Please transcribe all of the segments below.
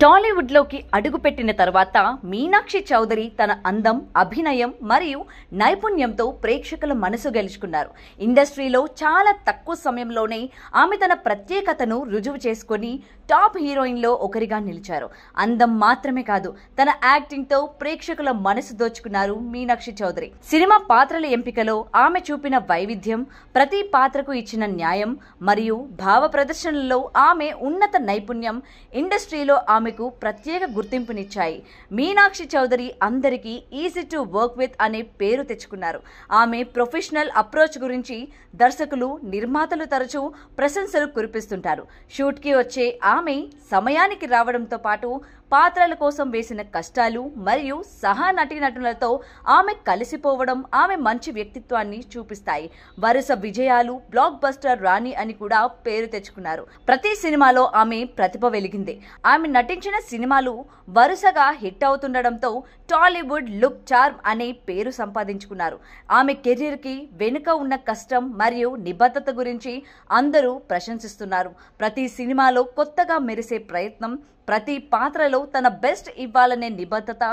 టాలీవుడ్లోకి అడుగుపెట్టిన తర్వాత మీనాక్షి చౌదరి తన అందం, అభినయం మరియు నైపుణ్యంతో ప్రేక్షకుల మనసు గెలుచుకున్నారు. ఇండస్ట్రీలో చాలా తక్కువ సమయంలోనే ఆమె తన ప్రత్యేకతను రుజువు చేసుకొని టాప్ హీరోయిన్లో ఒకరిగా నిలిచారు. అందం మాత్రమే కాదు, తన యాక్టింగ్తో ప్రేక్షకుల మనసు దోచుకున్నారు మీనాక్షి చౌదరి. సినిమా పాత్రల ఎంపికలో ఆమె చూపిన వైవిధ్యం, ప్రతి పాత్రకు ఇచ్చిన న్యాయం మరియు భావ ప్రదర్శనలో ఆమె ఉన్నత నైపుణ్యం ఇండస్ట్రీలో ఆమెకు ప్రత్యేక గుర్తింపునిచ్చాయి. మీనాక్షి చౌదరి అందరికీ ఈజీ టు వర్క్ విత్ అనే పేరు తెచ్చుకున్నారు. ఆమె ప్రొఫెషనల్ అప్రోచ్ గురించి దర్శకులు, నిర్మాతలు తరచూ ప్రశంసలు కురిపిస్తుంటారు. షూట్కి వచ్చే ఆమె సమయానికి రావడంతో పాటు పాత్రల కోసం వేసిన కష్టాలు మరియు సహా నటీనటులతో ఆమె కలిసిపోవడం ఆమె మంచి వ్యక్తిత్వాన్ని చూపిస్తాయి. వరుస విజయాలు, బ్లాక్ బస్టర్ రాణి అని కూడా పేరు తెచ్చుకున్నారు. ప్రతి సినిమాలో ఆమె ప్రతిభ వెలిగింది. ఆమె నటించిన సినిమాలు వరుసగా హిట్ అవుతుండడంతో టాలీవుడ్ లుక్ చార్మ్ అనే పేరు సంపాదించుకున్నారు. ఆమె కెరీర్కి వెనుక ఉన్న కష్టం మరియు నిబద్ధత గురించి అందరూ ప్రశంసిస్తున్నారు. ప్రతి సినిమాలో కొత్తగా మెరిసే ప్రయత్నం, ప్రతి పాత్రలో తన బెస్ట్ ఇవ్వాలనే నిబద్ధత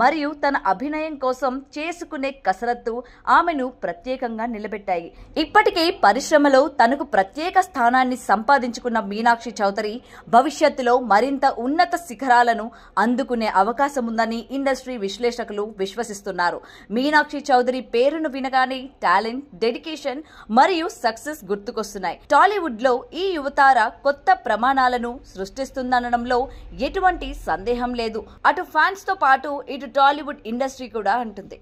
మరియు తన అభినయం కోసం చేసుకునే కసరత్తు ఆమెను ప్రత్యేకంగా నిలబెట్టాయి. ఇప్పటికే పరిశ్రమలో తనకు ప్రత్యేక స్థానాన్ని సంపాదించుకున్న మీనాక్షి చౌదరి భవిష్యత్తులో మరింత ఉన్నత శిఖరాలను అందుకునే అవకాశం ఉందని ఇండస్ట్రీ విశ్లేషకులు విశ్వసిస్తున్నారు. మీనాక్షి చౌదరి పేరును వినగానే టాలెంట్, డెడికేషన్ మరియు సక్సెస్ గుర్తుకొస్తున్నాయి. టాలీవుడ్లో ఈ యువతార కొత్త ప్రమాణాలను సృష్టిస్తుందనడంలో ఎటువంటి సందేహం లేదు. అటు ఫ్యాన్స్ తో పాటు ఇటు టాలీవుడ్ ఇండస్ట్రీ కూడా అంటుంది.